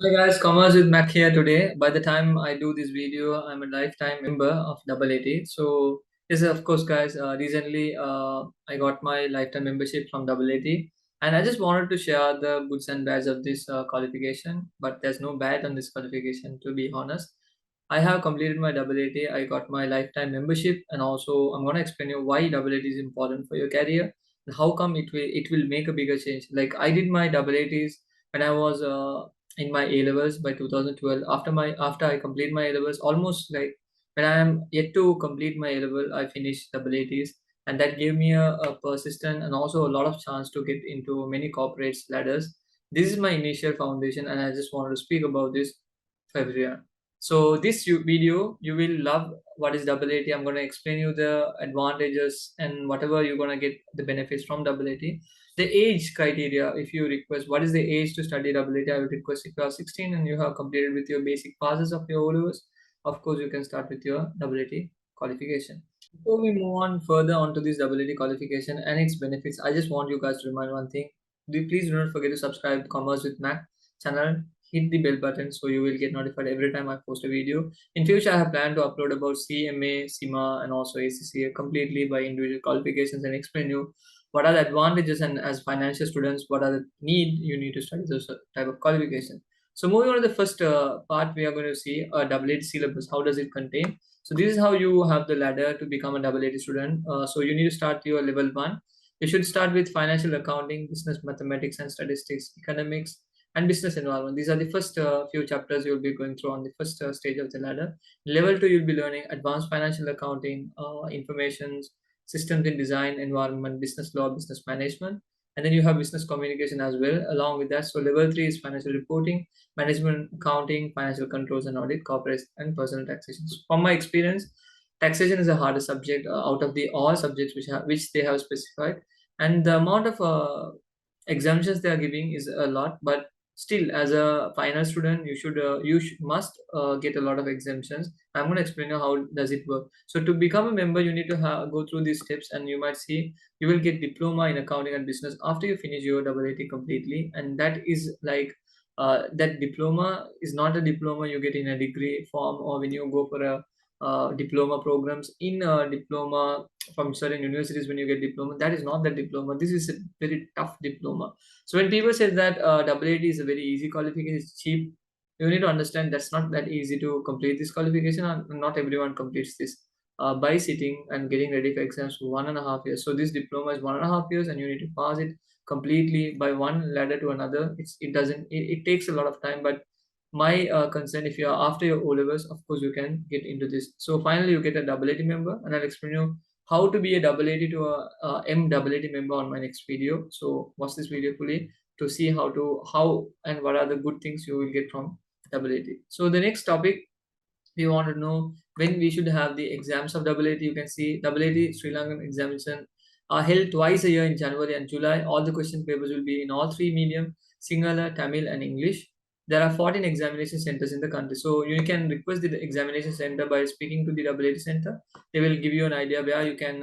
Hi guys, Commerce with Mac here today. By the time I do this video, I'm a lifetime member of AAT. So yes, of course, guys. Recently, I got my lifetime membership from AAT, and I just wanted to share the goods and bads of this qualification. But there's no bad on this qualification, to be honest. I have completed my AAT. I got my lifetime membership, and also I'm gonna explain you why AAT is important for your career and how come it will make a bigger change. Like I did my AATs when I was in my A levels by 2012. After I complete my A levels, almost like when I am yet to complete my A level, I finished AATs, and that gave me a persistent and also a lot of chance to get into many corporates ladders. This is my initial foundation, and I just wanted to speak about this for everyone. So this video you will love what is AAT. I'm going to explain you the advantages and whatever you're going to get the benefits from AAT. The age criteria, if you request what is the age to study AAT, I would request if you are 16 and you have completed with your basic passes of your O-levels, of course you can start with your AAT qualification. Before we move on further onto this AAT qualification and its benefits, I just want you guys to remind one thing. Please do not forget to subscribe to Commerce with Mac channel. Hit the bell button so you will get notified every time I post a video. In future, I have planned to upload about CMA, CIMA, and also ACCA completely by individual qualifications and explain you what are the advantages and as financial students, what are the need you need to study this type of qualification. So moving on to the first part, we are going to see a AAT syllabus. How does it contain? So this is how you have the ladder to become a AAT student. So you need to start your level 1. You should start with financial accounting, business mathematics and statistics, economics, and business environment. These are the first few chapters you'll be going through on the first stage of the ladder. Level 2, you'll be learning advanced financial accounting, information, systems in design, environment, business law, business management. And then you have business communication as well along with that. So level 3 is financial reporting, management, accounting, financial controls and audit, corporate and personal taxation. So from my experience, taxation is the hardest subject out of the all subjects which they have specified, and the amount of exemptions they are giving is a lot. But still, as a final student, must get a lot of exemptions. I'm going to explain you how does it work. So to become a member, you need to go through these steps, and you might see you will get diploma in accounting and business after you finish your AAT completely, and that is like that diploma is not a diploma you get in a degree form or when you go for a diploma programs in a diploma from certain universities. When you get diploma, that is not the diploma. This is a very tough diploma. So when people say that AAT is a very easy qualification, it's cheap, you need to understand that's not that easy to complete this qualification, and not everyone completes this by sitting and getting ready for exams for 1.5 years. So this diploma is 1.5 years, and you need to pass it completely by one ladder to another. It takes a lot of time, but my concern, if you are after your O levels, of course you can get into this. So finally you get a AAT member, and I'll explain you how to be a AAT to a MAAT member on my next video. So watch this video fully to see how and what are the good things you will get from AAT. So the next topic, we want to know when we should have the exams of AAT. You can see AAT Sri Lankan examination are held twice a year in January and July. All the question papers will be in all three medium: Sinhala, Tamil, and English. There are 14 examination centers in the country. So you can request the examination center by speaking to the AAT center. They will give you an idea where you can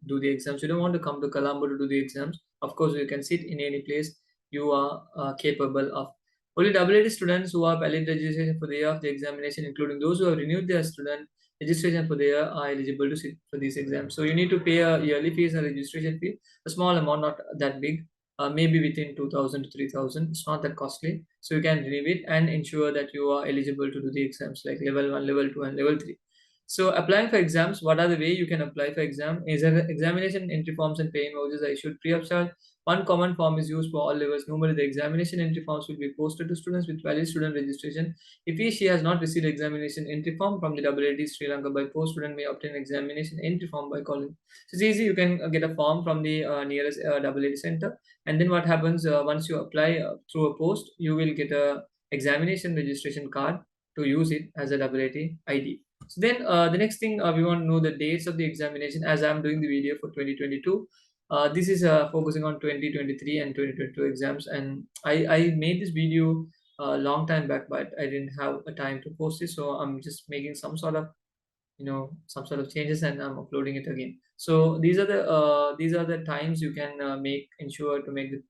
do the exams. You don't want to come to Colombo to do the exams. Of course, you can sit in any place you are capable of. Only AAT students who have valid registration for the year of the examination, including those who have renewed their student registration for the year, are eligible to sit for these exams. So you need to pay a yearly fees and registration fee, a small amount, not that big, maybe within 2,000 to 3,000. It's not that costly. So you can renew it and ensure that you are eligible to do the exams like level 1, level 2, and level 3. So applying for exams, what are the way you can apply for exam? Is that examination entry forms and paying vouchers are issued free of charge. One common form is used for all levels. Normally, the examination entry forms will be posted to students with valid student registration. If she has not received examination entry form from the AAT Sri Lanka by post, student may obtain examination entry form by calling. So it's easy. You can get a form from the nearest AAT center, and then what happens once you apply through a post, you will get a examination registration card to use it as a AAT ID. So then the next thing we want to know the dates of the examination. As I'm doing the video for 2022. This is focusing on 2023 and 2022 exams, and I made this video a long time back, but I didn't have a time to post it, so I'm just making some sort of changes, and I'm uploading it again. So these are the times you can make ensure to make the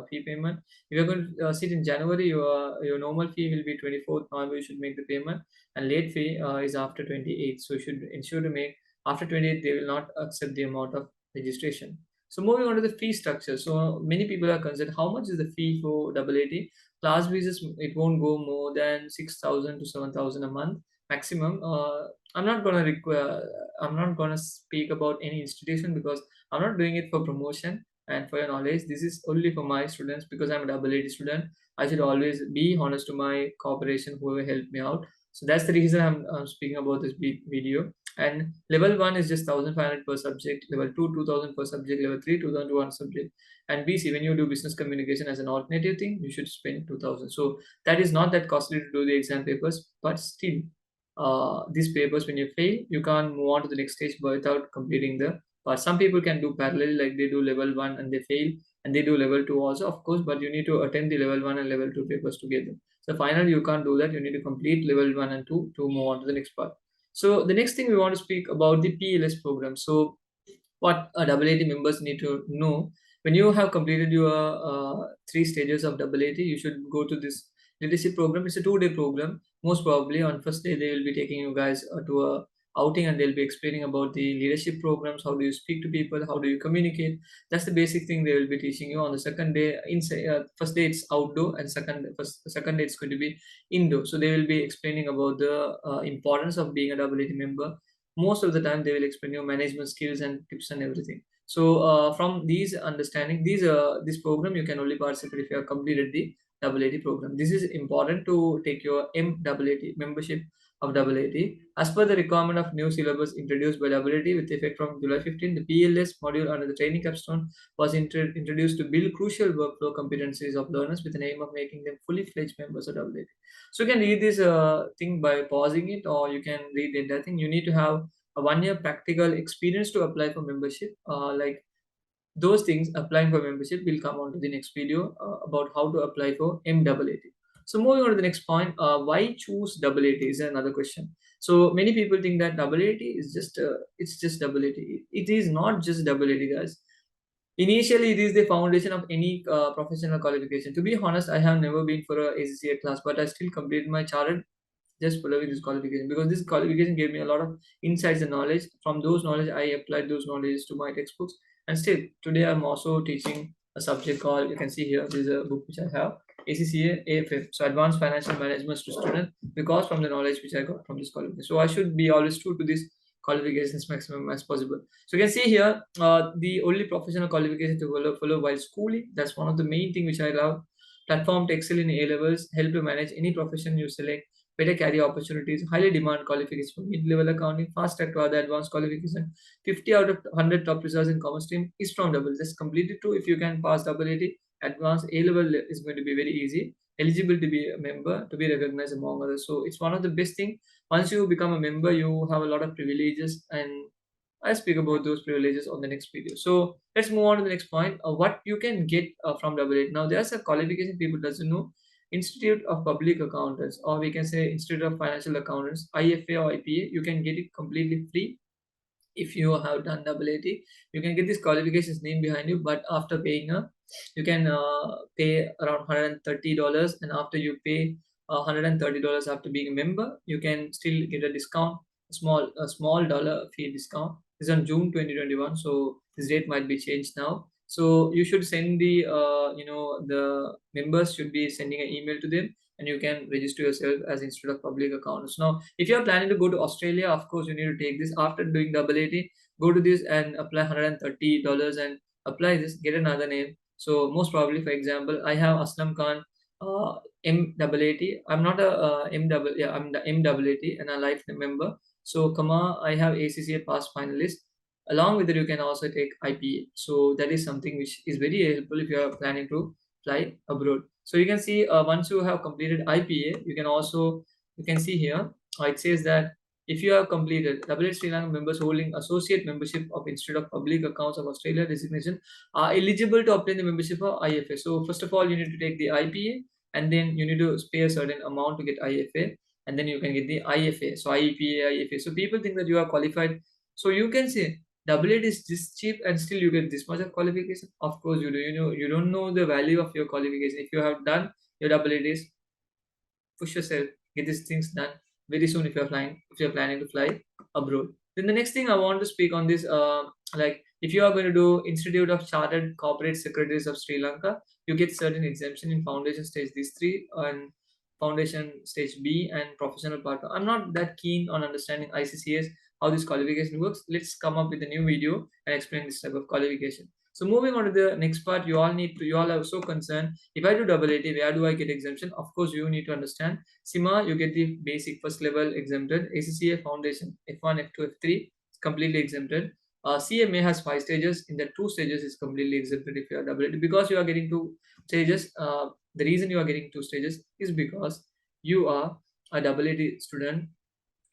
fee payment. If you're going to sit in January, your normal fee will be 24th November. You should make the payment, and late fee is after 28th. So you should ensure to make after 28th. They will not accept the amount of registration. So moving on to the fee structure. So many people are concerned how much is the fee for AAT. Class visas, it won't go more than 6,000 to 7,000 a month maximum. I'm not gonna require. I'm not gonna speak about any institution because I'm not doing it for promotion and for your knowledge. This is only for my students because I'm a AAT student. I should always be honest to my corporation, whoever helped me out. So that's the reason I'm speaking about this video. And level one is just 1,500 per subject. Level two, 2,000 per subject. Level three, 2,000 to one subject. And BC, when you do business communication as an alternative thing, you should spend 2,000. So that is not that costly to do the exam papers, but still these papers, when you fail you can't move on to the next stage without completing the but some people can do parallel, like they do level 1 and they fail, and they do level 2 also, of course, but you need to attend the level 1 and level 2 papers together. So finally you can't do that. You need to complete level 1 and 2 to move on to the next part. So the next thing we want to speak about the PLS program. So what AAT members need to know: when you have completed your three stages of AAT, you should go to this leadership program. It's a 2-day program. Most probably on first day they will be taking you guys to a outing, and they'll be explaining about the leadership programs. How do you speak to people? How do you communicate? That's the basic thing they will be teaching you. On the second day, first day it's outdoor, and second day it's going to be indoor. So they will be explaining about the importance of being a AAT member. Most of the time they will explain your management skills and tips and everything. So from these understanding, this program you can only participate if you have completed the AAT program. This is important to take your MAAT membership of AAT. As per the requirement of new syllabus introduced by AAT with effect from July 15, the PLS module under the training capstone was introduced to build crucial workflow competencies of learners with the aim of making them fully fledged members of AAT. So you can read this thing by pausing it, or you can read the entire thing. You need to have a 1 year practical experience to apply for membership. Like those things, applying for membership will come on to the next video about how to apply for MAAT. So moving on to the next point, why choose AAT is another question. So many people think that AAT is just it's just AAT. It is not just AAT, guys. Initially, it is the foundation of any professional qualification. To be honest, I have never been for a ACCA class, but I still completed my chartered just following this qualification, because this qualification gave me a lot of insights and knowledge. From those knowledge, I applied those knowledge to my textbooks, and still today I'm also teaching a subject called, you can see here, this is a book which I have, ACCA AFF, so Advanced Financial Management to Students, because from the knowledge which I got from this qualification. So I should be always true to this qualifications maximum as possible. So you can see here the only professional qualification to follow while schooling. That's one of the main thing which I love. Platform to excel in A levels, help to manage any profession you select, better career opportunities, highly demand qualifications for mid-level accounting, fast track to other advanced qualification. 50 out of 100 top results in commerce stream is from double. Just completely true. If you can pass AAT, advanced A level is going to be very easy. Eligible to be a member, to be recognized among others. So it's one of the best thing. Once you become a member, you have a lot of privileges, and I speak about those privileges on the next video. So let's move on to the next point. What you can get from AA. Now there's a qualification people doesn't know. Institute of Public Accountants, or we can say Institute of Financial Accountants, IFA or IPA. You can get it completely free if you have done AAT. You can get this qualifications name behind you, but after paying you can pay around $130, and after you pay $130 after being a member, you can still get a discount, a small dollar fee discount. This is on June 2021, so this date might be changed now. So you should send the the members should be sending an email to them, and you can register yourself as Institute of Public Accountants. Now, if you are planning to go to Australia, of course, you need to take this after doing AAT. Go to this and apply $130 and apply this. Get another name. So most probably, for example, I have Aslam Khan, MAAT. I'm not a yeah, I'm the MAAT and a life member. So Kama, I have ACCA pass finalist. Along with it, you can also take IPA. So that is something which is very helpful if you are planning to fly abroad. So you can see once you have completed IPA, you can see here it says that if you have completed AA Sri Lanka members holding associate membership of Institute of Public Accounts of Australia designation are eligible to obtain the membership of IFA. So first of all, you need to take the IPA, and then you need to pay a certain amount to get IFA, and then you can get the IFA. So IPA, IFA. So people think that you are qualified. So you can say AA is this cheap and still you get this much of qualification? Of course you do. You don't know the value of your qualification. If you have done your AA, push yourself, get these things done very soon if you're flying, if you're planning to fly abroad. Then the next thing I want to speak on this, like if you are going to do Institute of Chartered Corporate Secretaries of Sri Lanka, you get certain exemption in foundation stage these three, and foundation stage B and professional partner. I'm not that keen on understanding ICCS, how this qualification works. Let's come up with a new video and explain this type of qualification. So moving on to the next part, you all are so concerned. If I do AAT, where do I get exemption? Of course, you need to understand. SIMA, you get the basic first level exempted. ACCA Foundation, F1, F2, F3 is completely exempted. CMA has 5 stages. In the 2 stages is completely exempted if you are AAT, because you are getting 2 stages. The reason you are getting 2 stages is because you are a AAT student,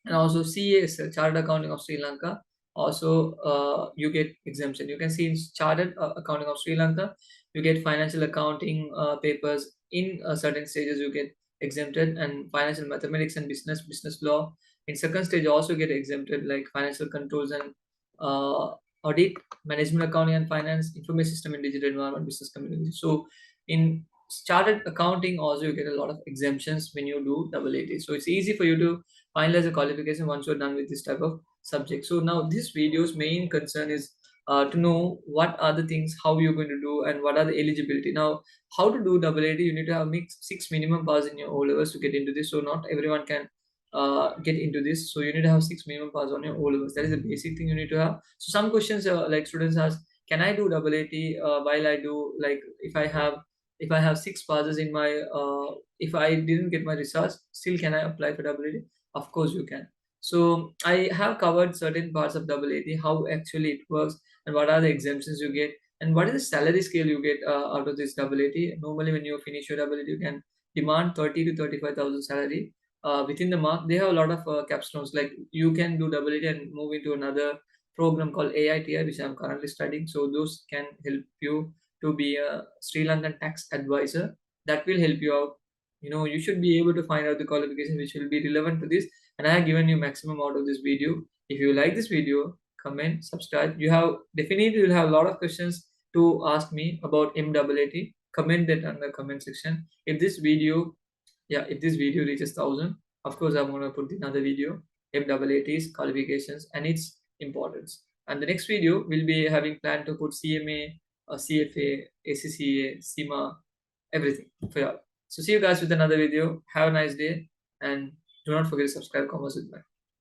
and also CA is Chartered Accounting of Sri Lanka. Also, you get exemption. You can see in Chartered Accounting of Sri Lanka, you get financial accounting papers in certain stages. You get exempted, and financial mathematics and business law. In second stage, you also get exempted, like financial controls and audit, management accounting and finance, information system and digital environment, business community. So in chartered accounting also you get a lot of exemptions when you do AAT. So it's easy for you to finalize a qualification once you're done with this type of subject. So now this video's main concern is to know what are the things, how you're going to do, and what are the eligibility. Now, how to do AAT, you need to have 6 minimum pass in your O levels to get into this. So not everyone can get into this. So you need to have 6 minimum pass on your O levels. That is the basic thing you need to have. So some questions like students ask, can I do AAT while I do, like if I have 6 passes in my if I didn't get my results, still can I apply for AAT? Of course you can. So I have covered certain parts of AAT, how actually it works, and what are the exemptions you get, and what is the salary scale you get out of this AAT. Normally, when you finish your AAT, you can demand 30 to 35,000 salary. Within the mark, they have a lot of capstones. Like you can do AAT and move into another program called AITI, which I'm currently studying. So those can help you to be a Sri Lankan tax advisor. That will help you out. You should be able to find out the qualification which will be relevant to this, and I have given you maximum out of this video. If you like this video, comment, subscribe. You have definitely will have a lot of questions to ask me about MAAT. Comment that on the comment section. If this video reaches 1,000, of course I'm going to put another video, MAAT's qualifications and its importance. And the next video will be having planned to put CMA, CFA, ACCA, SIMA, everything for y'all. So see you guys with another video. Have a nice day, and do not forget to subscribe, commerce with me.